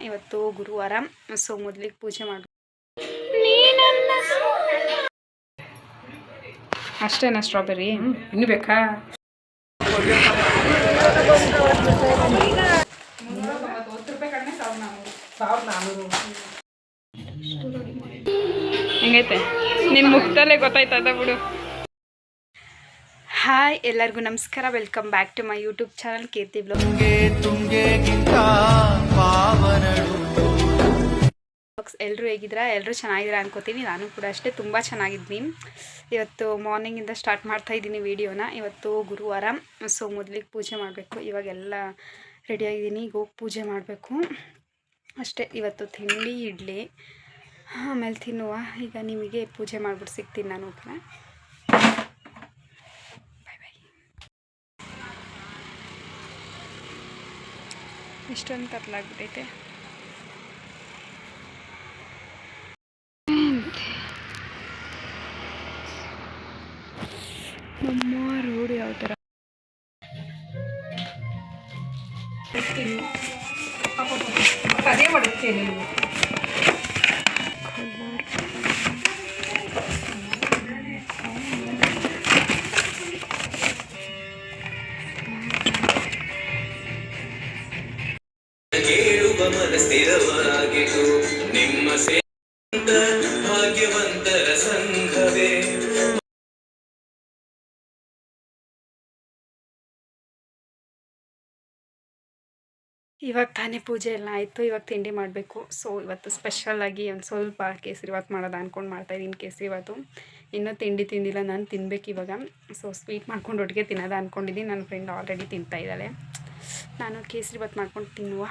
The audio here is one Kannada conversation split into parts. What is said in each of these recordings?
ಇವತ್ತು ಗುರುವಾರ, ಸೊ ಮೊದಲಿಗೆ ಪೂಜೆ ಮಾಡಿ ಅಷ್ಟೇನಾ ಸ್ಟ್ರಾಬೆರಿ ಇನ್ನು ಬೇಕಾ? ಹೆಂಗೈತೆ ನಿನ್ನ ಮುಖದಲ್ಲೇ ಗೊತ್ತಾಯ್ತದ ಬಿಡು. ಹಾಯ್, ಎಲ್ಲರಿಗೂ ನಮಸ್ಕಾರ. Welcome back to my YouTube channel Keerthi blogs. ಎಲ್ಲರೂ ಹೇಗಿದ್ದೀರಾ? ಎಲ್ಲರೂ ಚೆನ್ನಾಗಿದ್ದೀರಾ ಅನ್ಕೋತೀನಿ. ನಾನು ಕೂಡ ಅಷ್ಟೇ ತುಂಬ ಚೆನ್ನಾಗಿದ್ದೀನಿ. ಇವತ್ತು ಮಾರ್ನಿಂಗಿಂದ ಸ್ಟಾರ್ಟ್ ಮಾಡ್ತಾ ಇದ್ದೀನಿ ವೀಡಿಯೋನ. ಇವತ್ತು ಗುರುವಾರ, ಸೊ ಮೊದಲಿಗೆ ಪೂಜೆ ಮಾಡಬೇಕು. ಇವಾಗೆಲ್ಲ ರೆಡಿಯಾಗಿದ್ದೀನಿ, ಈಗ ಹೋಗಿ ಪೂಜೆ ಮಾಡಬೇಕು ಅಷ್ಟೇ. ಇವತ್ತು ತಿಂಡಿ ಇಡ್ಲಿ, ಆಮೇಲೆ ತಿನ್ನುವ. ಈಗ ನಿಮಗೆ ಪೂಜೆ ಮಾಡಿಬಿಟ್ಟು ಸಿಗ್ತೀನಿ ನಾನು. ಓಕೆನಾ? ಬಾಯ್ ಬಾಯ್. ಇಷ್ಟೊಂದು ಕತ್ಲಾಗ್ಬಿಟ್ಟೈತೆ. ನಮ್ಮ ರೋಡ್ ಯಾವ ಥರ ಅದೇ ಮಾಡುತ್ತೇನೆ. ಸ್ಥಿರವಾಗಿತು ನಿಮ್ಮ ಭಾಗ್ಯವಂತರ ಸಂಘವೇ. ಇವಾಗ ತಾನೇ ಪೂಜೆ ಎಲ್ಲ ಆಯಿತು. ಇವಾಗ ತಿಂಡಿ ಮಾಡಬೇಕು. ಸೊ ಇವತ್ತು ಸ್ಪೆಷಲಾಗಿ ಒಂದು ಸ್ವಲ್ಪ ಕೇಸರಿಬಾತ್ ಮಾಡೋದು ಅಂದ್ಕೊಂಡು ಮಾಡ್ತಾಯಿದ್ದೀನಿ. ಕೇಸರಿಬಾತು ಇನ್ನೂ ತಿಂಡಿ ತಿಂದಿಲ್ಲ, ನಾನು ತಿನ್ಬೇಕು ಇವಾಗ. ಸೊ ಸ್ವೀಟ್ ಮಾಡ್ಕೊಂಡು ಒಟ್ಟಿಗೆ ತಿನ್ನೋದು ಅಂದ್ಕೊಂಡಿದ್ದೀನಿ. ನನ್ನ ಫ್ರೆಂಡ್ ಆಲ್ರೆಡಿ ತಿಂತಾ ಇದ್ದಾಳೆ. ನಾನು ಕೇಸರಿಬಾತ್ ಮಾಡ್ಕೊಂಡು ತಿನ್ನುವ.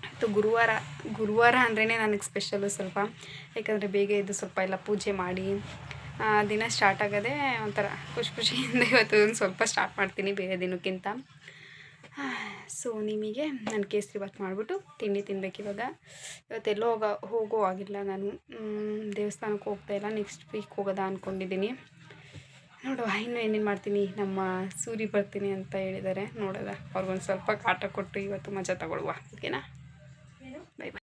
ಮತ್ತು ಗುರುವಾರ ಅಂದ್ರೇ ನನಗೆ ಸ್ಪೆಷಲು ಸ್ವಲ್ಪ. ಯಾಕಂದರೆ ಬೇಗ ಎದ್ದು ಸ್ವಲ್ಪ ಎಲ್ಲ ಪೂಜೆ ಮಾಡಿ ದಿನ ಸ್ಟಾರ್ಟ್ ಆಗೋದೇ ಒಂಥರ ಖುಷಿಯಿಂದ. ಇವತ್ತು ಒಂದು ಸ್ವಲ್ಪ ಸ್ಟಾರ್ಟ್ ಮಾಡ್ತೀನಿ ಬೇರೆ ದಿನಕ್ಕಿಂತ. ಸೊ ನಿಮಗೆ ನಾನು ಕೇಸರಿಬಾತ್ ಮಾಡಿಬಿಟ್ಟು ತಿಂಡಿ ತಿನ್ಬೇಕು ಇವಾಗ. ಇವತ್ತೆಲ್ಲೋ ಹೋಗೋ ಆಗಿಲ್ಲ. ನಾನು ದೇವಸ್ಥಾನಕ್ಕೆ ಹೋಗ್ತಾಯಿಲ್ಲ, ನೆಕ್ಸ್ಟ್ ವೀಕ್ ಹೋಗೋದಾ ಅಂದ್ಕೊಂಡಿದ್ದೀನಿ. ನೋಡುವ ಇನ್ನೂ ಏನೇನು ಮಾಡ್ತೀನಿ. ನಮ್ಮ ಸೂರಿ ಬರ್ತೀನಿ ಅಂತ ಹೇಳಿದ್ದಾರೆ, ನೋಡೋದ. ಅವ್ರಿಗೊಂದು ಸ್ವಲ್ಪ ಕಾಟ ಕೊಟ್ಟು ಇವತ್ತು ಮಜಾ ತಗೊಳ್ಳುವ. ಓಕೆನಾ? Bye bye.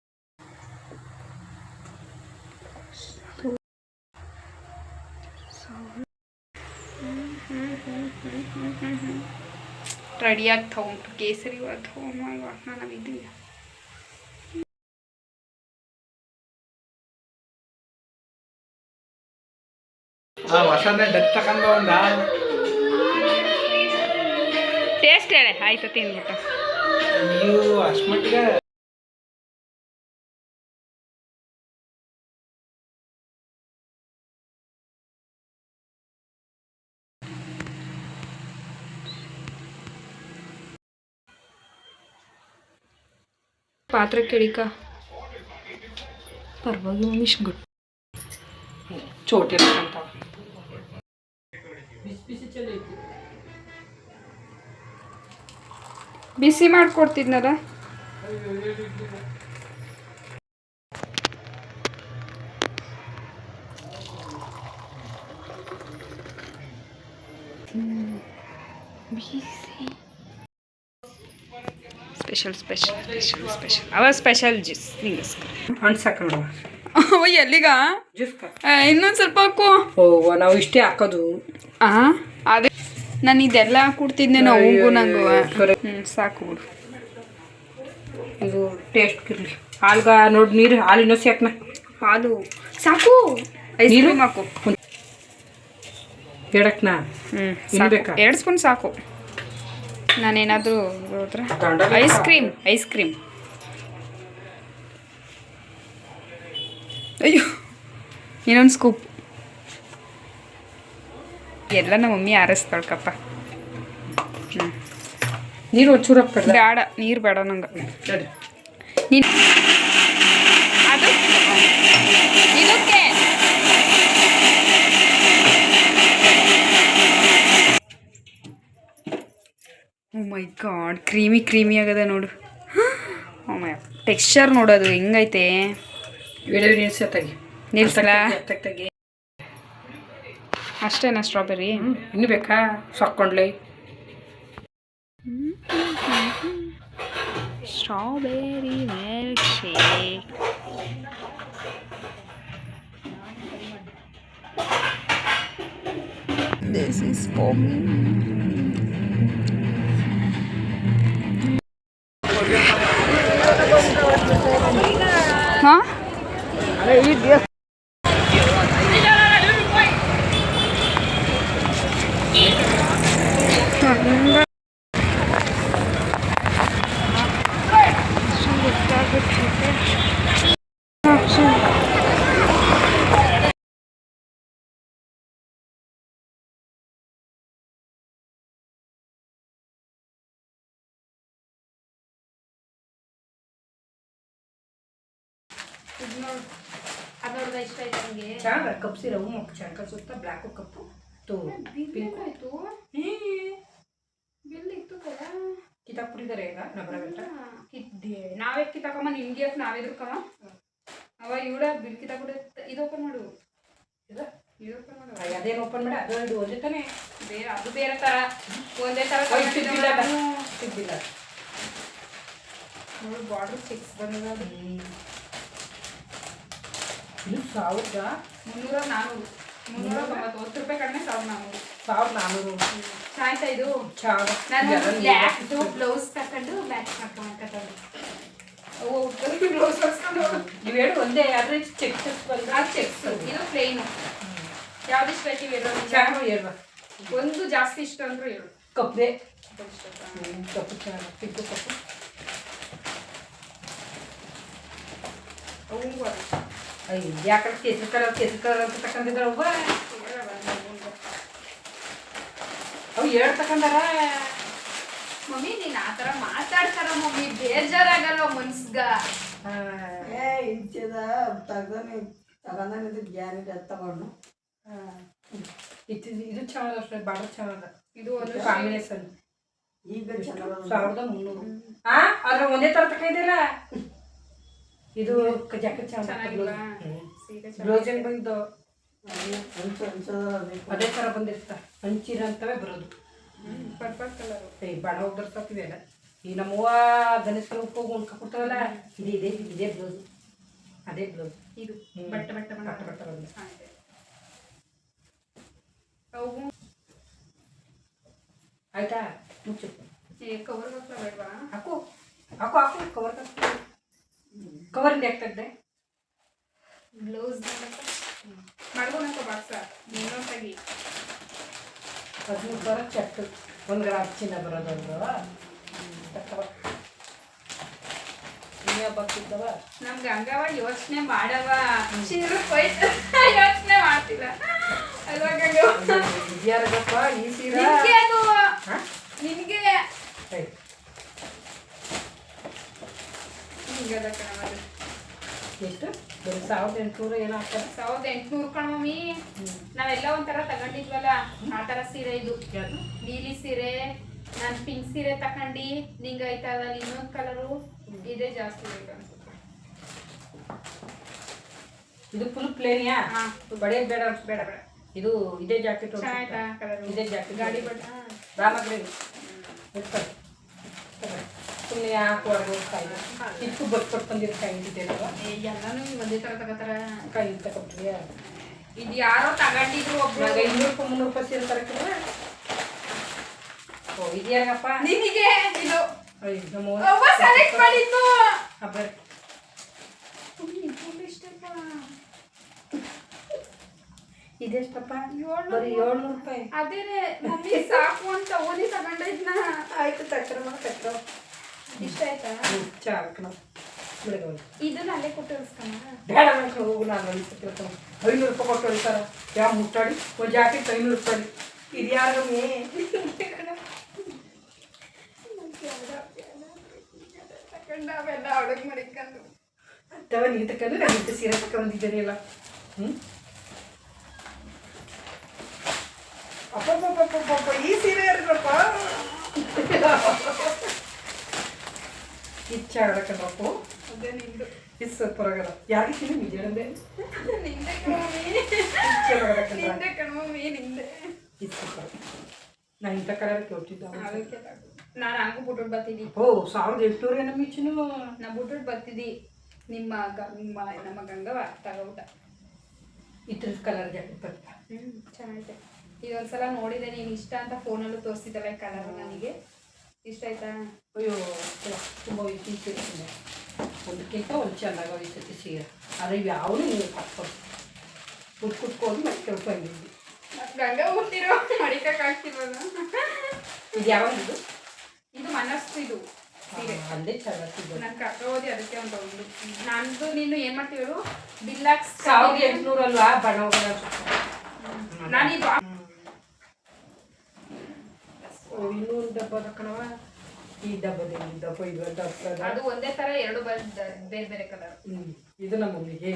ರೆಡಿ ಆಗ್ತಾ ಉಂಟು ಕೇಸರಿಬಾತ್. ನಾವು ಇದೀವಿ. ಟೇಸ್ಟ್ ಹೇಳಿ ಆಯ್ತು ತಿಂದ್ಬಿಟ್ಟು. ನೀವು ಅಷ್ಟಮಟ್ಟಿಗೆ ಪಾತ್ರೆ ಕೆಡಿಕ ಪರವಾಗಿ ಮಮ್ಮೀಶ್ ಗುಡ್ ಚೋಟಿ ಅಂತ ಬಿಸಿ ಮಾಡಿಕೊಡ್ತಿದ್ನಲ್ಲ. ಸ್ಪೆಷಲ್ ಅವ ಸ್ಪೆಷಲ್ ಜ್ಯೂಸ್ ನಿಂಗೋಸ್ಕರ. ಹಣ್ಣು ಸಾಕು ನೋಡುವ. ಅವ ಎಲ್ಲಿಗ ಜ್ಯೂಸ್ ಇನ್ನೊಂದು ಸ್ವಲ್ಪ ಹಾಕು. ಓ ನಾವು ಇಷ್ಟೇ ಹಾಕೋದು. ಅದೇ ನಾನು ಇದೆಲ್ಲ ಕೊಡ್ತಿದ್ದೆ ನಾವು ನಂಗೂ. ಸಾಕು ಬಿಡು. ಇದು ಟೇಸ್ಟ್ ಇರಲಿ. ಹಾಲ್ಗ ನೋಡಿ ನೀರು ಹಾಲು ಇನ್ನೊಸಿ ಹಾಕ್ನ. ಹಾಲು ಸಾಕು. ಐಸ್ ಕ್ರೀಮ್ ಹಾಕು. ಎಡಕ್ನಾ? ಬೇಕಾ? 2 ಸ್ಪೂನ್ ಸಾಕು. ನಾನೇನಾದರೂ ಐಸ್ ಕ್ರೀಮ್ ಅಯ್ಯೋ ಇನ್ನೊಂದು ಸ್ಕೂಪ್. ಎಲ್ಲ ನಮ್ಮ ಮಮ್ಮಿ ಆರಿಸ್ತಾಳ್ಕಪ್ಪ. ನೀರು ಒಂಚೂರು ಬೇಡ, ನೀರು ಬೇಡ ನಂಗೆ. ನೀನು ಅದು ಇದಕ್ಕೆ ಓ ಮೈ ಗಾಡ್, ಕ್ರೀಮಿ ಆಗದ ನೋಡು. ಓ ಮೈ ಟೆಕ್ಸ್ಚರ್ ನೋಡೋದು ಹೆಂಗೈತೆ. ನಿಲ್ಸಲ ಅಷ್ಟೇನಾ ಸ್ಟ್ರಾಬೆರಿ? ಇನ್ನು ಬೇಕಾ? ಸಾಕೊಂಡ್ಲೆ strawberry milk shake. This is for me. Huh? ಅದೊಡ್ದ ಇಷ್ಟ ಆಯ್ತು ನನಗೆ. ಚೆನ್ನಾಗ ಕಪ್ ಸೀರೆ ಹೂ ಚೆನ್ನಾಗಿ ಸುತ್ತ ಬ್ಲ್ಯಾಕು ಕಪ್ಪು ತೋ ಪಿಂಕ್ ಆಯ್ತು ಬಿಲ್ ಇತ್ತು ಕಲ ಕಿತಾಕ್ಬಿಟ್ಟಿದ್ದಾರೆ ಈಗ ನಬರಗಂಟ ನಾವೇ ಕಿತ್ತಾಕಮ್ಮ ನಿಮ್ಗೆ ನಾವೇದ್ರಕಮ್ಮ ಅವ ಇವಳ ಬಿಲ್ ಕಿತ್ತಾಕ್ಬಿಡ. ಇದು ಓಪನ್ ಮಾಡು, ಇದು ಓಪನ್ ಮಾಡು. ಅದೇನು ಓಪನ್ ಮಾಡಿ ಅದು ಇದು ಒಂದೇ ತಾನೆ, ಬೇರೆ ಅದು ಬೇರೆ ತರ ಒಂದೇ ತರ ಸಿಗ್ಲಿಲ್ಲ ನೋಡು. ಬಾರ್ಡರ್ ಸಿಕ್ಸ್ ಬಂದಿದೆ. ಅದು ಇದು 1000 300 390 ರೂಪಾಯಿ ಕಡಿಮೆ 1400. 1400 ಆಯ್ತಾ ಇದು ನಾನು ಬ್ಲ್ಯಾಕ್ದು ಬ್ಲೌಸ್ ತಕೊಂಡು ಬ್ಲ್ಯಾಕ್ ಮಾಡ್ಕೊಂಡ್ಕೊಂಡು ಬ್ಲೌಸ್ ಹೊಸ್ಕೊಂಡು ಇವೆರಡು ಒಂದೇ ಆದ್ರೆ ಚೆಕ್ಸ್ ಬಂದ ಅದು ಚೆಕ್ಸ್, ಇದು ಪ್ಲೇನು. ಯಾವ್ದು ಇಷ್ಟ ಆಯ್ತು ಇವೆರಡು? ಚೆನ್ನಾಗಿ ಹೇಳುವ ಒಂದು ಜಾಸ್ತಿ ಇಷ್ಟ ಅಂದ್ರು ಹೇಳು. ಕಪ್ಪದೆ ಇಷ್ಟ ಕಪ್ಪು ಚೆನ್ನಾಗಿ ಪಿಂಕು ಕಪ್ಪು ಅವು ಅಯ್ಯ ಯಾಕಂದ್ರೆ ಕೇಸರಿ ಕಲರ್ ಅಂತ ತಕೊಂಡಿದ್ದಾಳೆ ಒಬ್ಬ. ಅವು 2 ತಕೊಂಡಾರ. ಮಮ್ಮಿ ನೀನು ಆ ಥರ ಮಾತಾಡ್ತಾರ ಮಮ್ಮಿ, ಬೇಜಾರಾಗಲ್ಲ ಮನ್ಸ್ಗ. ಇಂಚದ ತಗೊಂಡಿದ್ದು ಗ್ಯಾನಿಗೆ ತಗೊಂಡು ಇದು ಚೆನ್ನಾಗ ಅಷ್ಟೇ, ಬಾರ್ಡರ್ ಚೆನ್ನಾಗ. ಇದು ಒಂದು ಕಾಂಬಿನೇಷನ್ ಈಗ ಚೆನ್ನಾಗ 1300. ಆದ್ರೆ ಒಂದೇ ತರ ತಕೊಂಡಿಲ್ಲ. ಇದು ಜಾಕೆಟ್ ಚೆನ್ನಾಗಿಲ್ಲ, ಬ್ಲೌಸ್ ಹೆಂಗ್ ಬಂದು ಅದೇ ತರ ಬಂದಿರ್ತ ಹಂಚಿರ ಅಂತವೇ ಬರೋದು. ಪರ್ಪಲ್ ಕಲರ್ ಬಣ ಹೋಗ್ದರ್ತಿವೆಲ್ಲ. ಈ ನಮ್ಮವ್ವ ಗಣೇಶ ಉಪ್ಪು ಉಣ್ಕ ಕೊಡ್ತಾವಲ್ಲ, ಇದೇ ಬ್ಲೌಸ್, ಅದೇ ಬ್ಲೌಸ್. ಇದು ಬಟ್ಟೆ ಬಟ್ಟೆ ಬಟ್ಟೆ ಬಟ್ಟೆ ಬಂದು ಅವು ಆಯ್ತಾ. ಮುಚ್ಚು ಕವರ್ ಹಾಕ್ಲ ಬೇಡವಾ? ಹಾಕು ಹಾಕು ಹಾಕು ಕವರ್ ಕವರಿಂದ ಯಾಕೆ ತೆಗ್ದೆ? ಬ್ಲೌಸ್ ಮಾಡ್ಬೋದಂತ ಬಾಕ್ಸ ಇನ್ನೊಂದಾಗಿ 15 ಬರೋ ಚೆಕ್ 1 ಗ್ರಾಮ್ ಚಿನ್ನ ಬರೋದೊಂದು ಇನ್ನೇ ಬರ್ತಿದ್ದವ. ನಮ್ಗೆ ಹಂಗವ ಯೋಚನೆ ಮಾಡವ, ಯೋಚನೆ ಮಾಡ್ತಿಲ್ಲ ಅಲ್ವಾ ಗಂಗವ್ವ? ಯಾರಗಪ್ಪ ಈ ಸೀರೆ? ನಿನ್ಗೆ ಅದು ನಿನ್ಗೆ ಹಿಂಗದ ಕಣವ. ಎಷ್ಟು ಬರೀ 1800 ಏನೋ ಹಾಕ್ತಾರೆ. 1800 ಕಣ ಮಮ್ಮಿ. ನಾವೆಲ್ಲ ಒಂಥರ ತಗೊಂಡಿದ್ವಲ್ಲ ಆ ಥರ ಸೀರೆ ಇದು. ಯಾವುದು? ನೀಲಿ ಸೀರೆ, ನಾನು ಪಿಂಕ್ ಸೀರೆ ತಗೊಂಡು ನಿಂಗೆ ಆಯ್ತದ ಇನ್ನೊಂದು ಕಲರು ಇದೇ ಜಾಸ್ತಿ ಬೇಕು ಅನ್ಸುತ್ತೆ. ಇದು ಫುಲ್ ಪ್ಲೇನಿಯಾ? ಬಳೆ ಬೇಡ ಬೇಡ ಬೇಡ. ಇದು ಇದೇ ಜಾಕೆಟ್ ಆಯ್ತಾ ಕಲರು? ಇದೇ ಜಾಕೆಟ್ ಗಾಡಿ ಬಣ್ಣ ರಾಮಗ್ರಿ ಸುಮ್ಮನೆ ಯಾಕೆ ಹೊರಗೆ ಹೋಗ್ತಾ ಇದೆ. ಇತ್ತು ಬಟ್ ಬಂದಿರೋ ಕೈ ಇಟ್ಟಿದ್ದೇನಲ್ವ, ಎಲ್ಲಾನು ಒಂದೇ ಥರ ತಗೋತಾರ. ಕೈ ತಗೊಳ್ತೀಯ? ಇದು ಯಾರೋ ತಗೊಂಡಿದ್ರು ಒಬ್ರು. 200-300 ರೂಪಾಯಿ ಸೀರೆ ತರಕಿಲ್ಲ. ಓ ಇದ್ಯಾಗಪ್ಪ ನಿನಗೆ ಇದು ನಮ್ಮ ಸೆಲೆಕ್ಟ್ ಮಾಡಿದ್ದು. ಹಬ್ಬ ಇಷ್ಟಪ್ಪ ಇದೆಷ್ಟಪ್ಪ? ಬರೀ 700 ರೂಪಾಯಿ. ಅದೇನೆ ಮಮ್ಮಿ ಸಾಕು ಅಂತ ಓದಿ ತಗೊಂಡಿದ್ನ. ಆಯ್ತು ತಕ್ರಮ ತಕ್ರಮ. ಇಷ್ಟ ಆಯ್ತಾ? ಚಾಕ್ ನಾವು ಬಿಡಗ ಇದನ್ನ ಅಲ್ಲೇ ಕೊಟ್ಟು ಇಳಿಸ್ಕಮ್ಮ. ಬೇಡ ಬೇಡ ಹೋಗು. ನಾನು ಅಳಿಸ್ತಿರ್ತಾನೆ 500 ರೂಪಾಯಿ ಕೊಟ್ಟು ಅಳಿಸ್ತಾರ. ಯಾವ ಮುಟ್ಟಾಡಿ ಒಂದು ಜಾಕೆಟ್ 500 ರೂಪಾಯಿ. ಇದು ಯಾರಮ್ಮೆ? ತಗೊಂಡು ಅವೆಲ್ಲ ಅಡುಗೆ ಮಾಡಿಕೊಂಡು ಅಥವಾ ನೀವು ತಗೊಂಡು ನಾನು ಇಂಥ ಸೀರೆ ತಗೊಂಡಿದ್ದೇನೆ ಎಲ್ಲ. ಅಪ್ಪ ಈ ಸೀರೆ ಯಾರಪ್ಪ? ಇಚ್ಛಾಡಕಂದ್ರಪ್ಪು ಅದೇ ನಿಂದು. ಇದು ಸೂಪರ್ ಆಗಲ್ಲ. ಯಾರಿಗೆ ತಿನ್ನು ನಿಜಂದೆ ನಿಂದೆ ಕಣ್ಮಮ್ಮಿ, ನಿಂದೆ ಕಣ್ಮಮ್ಮಿ, ನಿಂದೆ. ಇದು ಸೂಪರ್. ನಾನು ಇಂಥ ಕಲರ್ ಕೇಳ್ತಿದ್ದ ಅದಕ್ಕೆ ನಾನು ಹಂಗೂ ಬಿಟ್ಬಿಟ್ಟು ಬರ್ತಿದ್ದಿ. ಓ 1800 ನಮ್ಮ ಮಿಚ್ಚನು ನಾ ಬಿಟ್ಬಿಟ್ಟು ಬರ್ತಿದ್ದಿ. ನಮ್ಮ ಗಂಗವ ತಗೋಬಿಟ್ಟ. ಇದ್ರ ಕಲರ್ ಜಾಕೆಟ್ ಬರ್ತಾ ಚೆನ್ನಾಗಿದೆ. ಇದೊಂದ್ಸಲ ನೋಡಿದೆ, ನೀನು ಇಷ್ಟ ಅಂತ ಫೋನಲ್ಲೂ ತೋರಿಸಿದ್ದಲ್ಲ ಈ ಕಲರ್. ನನಗೆ ಇಷ್ಟ ಆಯ್ತಾ? ಅಯ್ಯೋ ತುಂಬ ಇತ್ತೀಚೆಗೆ ಒಂದಕ್ಕಿಂತ ಒಂದು ಚೆಂದಾಗ ಹೋಯ್ತೈತಿ ಸೀರೆ. ಆದರೆ ಯಾವುದು ನೀವು ಹಾಕ್ಕೊಂಡು ಕುಟ್ಕೊಂಡು ಮತ್ತೆ ಬಂದಿದ್ವಿ. ಗಂಗಾ ಹುಟ್ಟಿರೋ ಮಡಿಕಾಗ್ತಿಲ್ವಲ್ಲ. ಇದು ಯಾವುದು? ಇದು ಮನಸ್ಸು. ಇದು ಸೀರೆ ಅಂದೇ ಚೆನ್ನಾಗಿದ್ದು. ನಾನು ಕರ್ಕೋದಿ ಅದಕ್ಕೆ ಒಂದು ನಂದು. ನೀನು ಏನು ಮಾಡ್ತೀವಿ ಬಿಲ್ಲಾಕ್ಸ್ 1800 ಅಲ್ವಾ ಬಣ್ಣ ಹೋಗೋಣ. ನಾನಿದು ಇನ್ನೊಂದು ಡಬ್ಬ ಕಣವ. ಈ ಡಬ್ಬದಲ್ಲಿ ಡಬ್ಬ ಇದು ಡಬ್ಬ ಅದು ಒಂದೇ ತರ ಎರಡು ಬೇರೆ ಬೇರೆ ಕಲರ್. ಇದು ನಮ್ಮ ಮಮ್ಮಿಗೆ.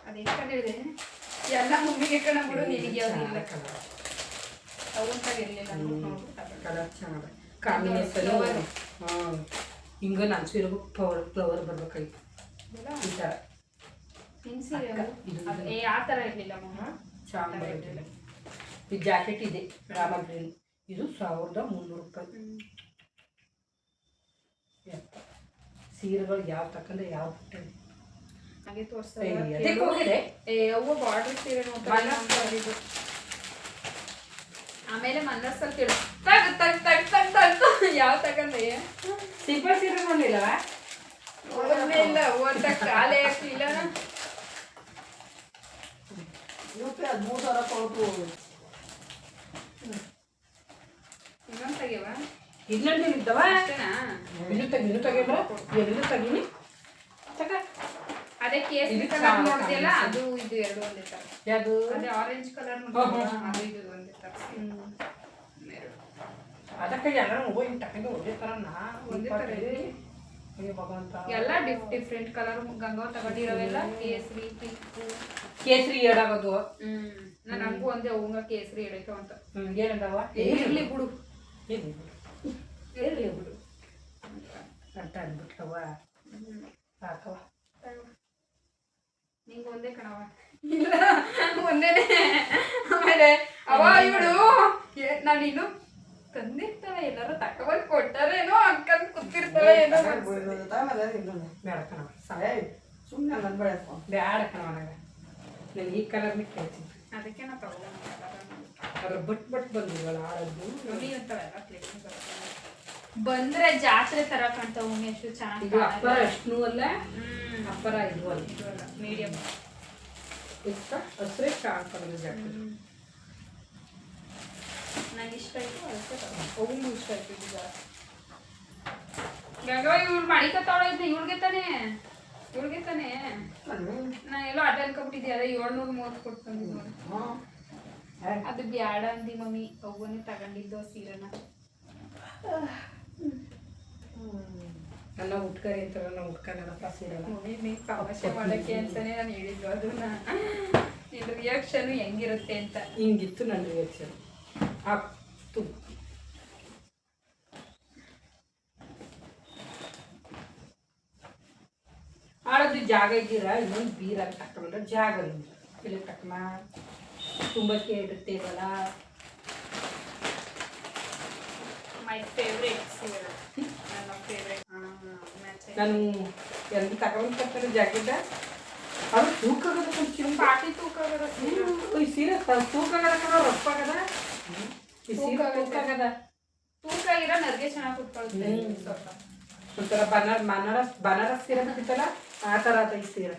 ಅದು ಎಷ್ಟು ಕಂಡಿದೆ ಎಲ್ಲ ಮಮ್ಮಿಗೆ ಕಣ ಬಿಡು, ನಿನಗೆ ಯಾವ್ದು ಇಲ್ಲ ಕಲರ್ ಅವಂತಾಗಿರ್ಲಿಲ್ಲ. ಕಲರ್ ಚೆನ್ನಾಗಿದೆ ಕಾಂಬಿನೇಷನ್. ಹಾಂ ಹಿಂಗೆ ನಾನು ಸೀರೆಗೂ ಫ್ಲವರ್ ಬರ್ಬೇಕಾಯ್ತು ಈ ಥರ. ನಿನ್ನ ಸೀರೆ ಆ ಥರ ಇರಲಿಲ್ಲ ಮಮ್ಮ, ಚೆನ್ನಾಗಿರಲಿಲ್ಲ. ಈ ಜಾಕೆಟ್ ಇದೆ ರಾಮ ಗ್ರೀನ್. ಇದು 1300 ರೂಪಾಯಿ. ಸೀರೆಗಳು ಯಾವ ತಕ್ಕಂದ್ರೆ ಯಾವ ಬಿಟ್ಟೆ ಹಾಗೆ ಹೋಗಿದೆ. ಅವು ಬಾರ್ಡರ್ ಸೀರೆ ನೋಡ್ತಾರೆ. ಆಮೇಲೆ ಮನಸ್ಸಲ್ಲಿ ಕೇಳು ಯಾವ ತಗೊಂಡೆ ಸಿಂಪಲ್ ಸೀರೆ ನೋಡ್ಲಿಲ್ಲವಾ? ಇಲ್ಲ ಓದ್ತಾ ಕಾಲೇ ಹಾಕ್ಲಿಲ್ಲ. ಇವತ್ತು 13,000 ಕೊಟ್ಟು ಇನ್ನೊಂದು ತೆಗಿವ ಇನ್ನೊಂದು ಇದ್ದವ. ಅಷ್ಟೇನಾ? ಇನ್ನು ತೆಗಿಲ್ಲ ಎಲ್ಲೂ ತೆಗೀನಿ ತಗ. ಅದೇ ಕೇಸರಿ ಕಲರ್ ನೋಡಿದೆಯಲ್ಲ, ಅದು ಇದು ಎರಡು ಒಂದೇ ತರ. ಯಾವುದು? ಅದೇ ಆರೆಂಜ್ ಕಲರ್ ಅದು ಇದು ಒಂದೇ ತರ. ಅದಕ್ಕೆ ಎಲ್ಲ ಹೋಗಿ ತಗೊಂಡು ಒಂದೇ ಥರ ಒಂದೇ ತರ ಇದೆ. ಭಗವಂತ ಎಲ್ಲ ಡಿಫ್ರೆಂಟ್ ಕಲರ್ ಗಂಗಾವ್ ತಗೊಂಡಿರೋವೆಲ್ಲ ಕೇಸರಿ ಪಿಂಕು ಕೇಸರಿ ಏಡಾಗೋದು. ನಾನು ಹಂಗೂ ಒಂದೇ ಅವಂಗ ಕೇಸರಿ ಎಡಕ್ಕೆ ಅಂತ. ಏನಂದವ? ಇರ್ಲಿ ಬಿಡು ಇರಲಿ ಬಿಡು ಅಂತ ಅಂದ್ಬಿಟ್ಲವ. ಸಾಕವ ನಿಂಗೆ ಒಂದೇ ಕಣವ. ಇಲ್ಲ ಒಂದೇನೆ. ಆಮೇಲೆ ಅವ ಇವಳು ನಾನು ಇನ್ನು ತಂದಿರ್ತಾಳೆ, ಎಲ್ಲರೂ ತಕೊಂಡ್ ಕೊಟ್ಟಾರೇನೋ ಅನ್ಕೊಂಡ್ ಕೂತಿರ್ತಾಳೆ ಏನೋ. ಬೇಡ ಕಣವ ಸುಮ್ಮನೆ ನನ್ನ ಬೆಳೆಸ್ಕೊ. ಬೇಡ ಕಣವ. ನಾನು ಈ ಕಲರ್ನ ಕೇಳ್ತೀನಿ. ಅದಕ್ಕೆ ನಾ ತಗೊಂಡು ಅದ್ರ ಬಟ್ ಬಂದಿಲ್ವಲ್ಲ ಆಳದ್ದು ನೋಡಿ ಅಂತಾವೆಲ್ಲ ಪ್ಲೇಸ್ ಬಂದ್ರೆ ಜಾತ್ರೆ ತರ ಕಾಣ್ತಾವ. ಎಷ್ಟು ಚೆನ್ನಾಗಿ ಇದು ಅಪ್ಪರ ಅಷ್ಟು ಅಲ್ಲ, ಅಪ್ಪರ ಇದು ಅಲ್ಲ, ಮೀಡಿಯಂ ಇಷ್ಟ ಹಸ್ರೇ ಕಾಣ್ಕೊಂಡು ಜಾಕೆಟ್. ನಂಗೆ ಇಷ್ಟ ಆಯ್ತು ಅದಕ್ಕೆ ಅವಂಗೂ ಇಷ್ಟ ಆಯ್ತು. ಇದು ಜಾಸ್ತಿ ಗಂಗವ ಇವ್ಳು ಮಡಿಕತ್ತಾವಳ ಇವ್ಳಿಗೆ ತಾನೇ ನಾ ಎಲ್ಲೋ ಅಡ್ಡ ಅನ್ಕೊಬಿಟ್ಟಿದ್ದೆ. ಅದೇ 730 ಕೊಟ್ಟು ಬಂದಿದ್ದು. ಅದು ಬ್ಯಾಡ ಅಂದಿ ಮಮ್ಮಿ, ಅವನೇ ತಗೊಂಡಿದ್ದು ಸೀರೆನ. ನನ್ನ ಉಟ್ಕರಿ ಅಂತಾರ, ನಮ್ಮ ಉಟ್ಕನಪ್ಪ ಸೀರೆಲ್ಲ. ಮಮ್ಮಿ ನೀವು ತಮಾಷೆ ಮಾಡೋಕ್ಕೆ ಅಂತಾನೆ ನಾನು ಹೇಳಿದ್ದು ಅದನ್ನ. ನಿನ್ನ ರಿಯಾಕ್ಷನ್ ಹೆಂಗಿರುತ್ತೆ ಅಂತ. ಹಿಂಗಿತ್ತು ನನ್ನ ರಿಯಾಕ್ಷನ್. ಆಗ್ತು ಆಳದ್ದು ಜಾಗ ಇದ್ದೀರಾ? ಇನ್ನೊಂದು ಬೀರಾಗಿ ತಕೊಂಡ್ರೆ ಜಾಗ ಇಲ್ಲ. ಇಲ್ಲಿ ತಕ್ಕಮ ತುಂಬ ಕೇಳಿರುತ್ತೆ ಇವಲ್ಲ. ಮೈ ಫೇವ್ರೇಟ್ ಸೀರೆ, ನನ್ನ ಫೇವ್ರೇಟ್. ನಾನು ಎಂದು ತಗೊಂಡ್ತಾರೆ ಜಾಕೆಟ್. ಅದು ತೂಕ ಆಗದ ಕೊಂಚ ಪಾಟಿ ತೂಕ ಆಗದ ಸೀರೆ. ಈ ಸೀರೆ ತೂಕ ಆಗದ ರೊಪ್ಪ ಆಗದ. ಈ ಸೀರೆ ತೂಕ ಆಗದ. ತೂಕ ಇರೋ ನರ್ಗೆ ಚೆನ್ನಾಗಿ ಕುತ್ಕೊಳುತ್ತೆ ಸ್ವಲ್ಪ. ಒಂಥರ ಬನಾರಸ್ ಸೀರೆ ಬಿಟ್ಟಿತ್ತಲ್ಲ ಆ ಥರ ಆತ ಈ ಸೀರೆ.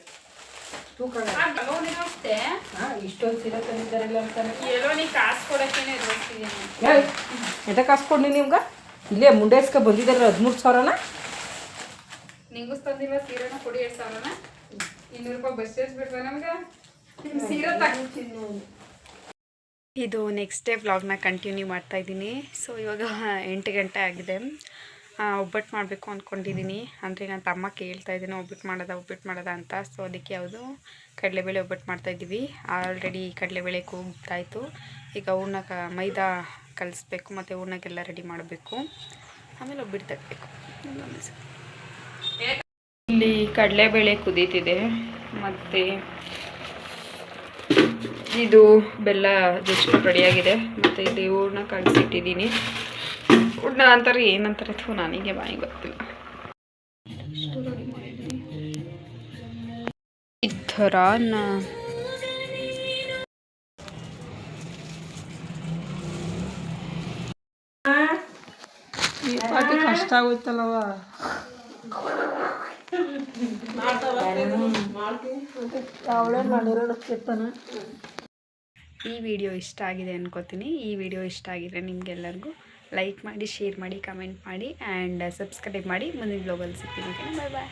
ತೂಕ ಗಲೋನಿನೂ ಅಷ್ಟೇ. ಇಷ್ಟೊಂದು ಸೀರೆ ತಂದಿದ್ದಾರಲ್ಲ ಅಂತಾರೆ. ಎಲ್ಲೋ ನೀ ಕಾಸು ಕೊಡೋಕ್ಕೇನೆ ಎದುರಿಸ್ತಿದ್ದೀನಿ. ಎಂತ ಕಾಸು ಕೊಡಿ ನಿಮ್ಗೆ? ಇಲ್ಲೇ ಮುಂಡೇಸ್ಕ ಬಂದಿದ್ದಾರೆ 13,000ನ. ನಿಂಗೂ ತಂದಿಲ್ವ ಸೀರೆನ? ಕೊಡಿ 2,000ನ. 200 ರೂಪಾಯಿ ಬಸ್ ಚಾರ್ಜ್ ಬಿಡ್ವಾ ನಮ್ಗೆ? ಸೀರೆ ತಗೊಂಡು ಇದು ನೆಕ್ಸ್ಟ್ ಡೇ ವ್ಲಾಗ್ನ ಕಂಟಿನ್ಯೂ ಮಾಡ್ತಾಯಿದ್ದೀನಿ. ಸೊ ಇವಾಗ 8 ಗಂಟೆ ಆಗಿದೆ. ಒಬ್ಬಟ್ಟು ಮಾಡಬೇಕು ಅಂದ್ಕೊಂಡಿದ್ದೀನಿ. ಅಂದರೆ ನನ್ನ ತಮ್ಮ ಕೇಳ್ತಾ ಇದ್ದೀನಿ ಒಬ್ಬಟ್ಟು ಮಾಡೋದ ಅಂತ. ಸೊ ಅದಕ್ಕೆ ಯಾವುದು ಕಡಲೆಬೇಳೆ ಒಬ್ಬಟ್ಟು ಮಾಡ್ತಾಯಿದ್ದೀವಿ. ಆಲ್ರೆಡಿ ಕಡಲೆಬೇಳೆ ಕೂಗ್ತಾಯಿತ್ತು. ಈಗ ಹೂರ್ಣ ಮೈದಾ ಕಲಿಸ್ಬೇಕು ಮತ್ತು ಹೂರ್ಣಕ್ಕೆಲ್ಲ ರೆಡಿ ಮಾಡಬೇಕು. ಆಮೇಲೆ ಒಬ್ಬಟ್ಟು ತಗಬೇಕು. ಇಲ್ಲಿ ಕಡಲೆಬೇಳೆ ಕುದೀತಿದೆ ಮತ್ತು ಇದು ಬೆಲ್ಲ ಜಸ್ಟ್ ರೆಡಿಯಾಗಿದೆ. ಮತ್ತು ಇಲ್ಲಿ ಹೂರ್ಣ ಕಲಿಸಿಟ್ಟಿದ್ದೀನಿ. ನಾನು ಅಂತಾರೆ ಏನಂತಾರೆ ಥೂ ನನಗೆ ಬಾಯಿ ಗೊತ್ತಿಲ್ಲ. ಇಷ್ಟು ರೆಡಿ ಮಾಡಿದ್ದೀನಿ ಈ ಥರ ಈ ಪಾಟಿ ಕಷ್ಟ ಆಗುತ್ತಲ್ಲವ. ಅವಳೇ ಮಾಡಿರೋಣ ಕೆತ್ತನ. ಈ ವಿಡಿಯೋ ಇಷ್ಟ ಆಗಿದೆ ಅನ್ಕೋತೀನಿ. ಈ ವಿಡಿಯೋ ಇಷ್ಟ ಆಗಿದ್ರೆ ನಿಮಗೆಲ್ಲರಿಗೂ ಲೈಕ್ ಮಾಡಿ, ಶೇರ್ ಮಾಡಿ, ಕಮೆಂಟ್ ಮಾಡಿ ಆ್ಯಂಡ್ ಸಬ್ಸ್ಕ್ರೈಬ್ ಮಾಡಿ. ಮುಂದಿನ ಬ್ಲಾಗಲ್ಲಿ ಸಿಗ್ತೀನಿ. ಓಕೆ, ಬಾಯ್ ಬಾಯ್.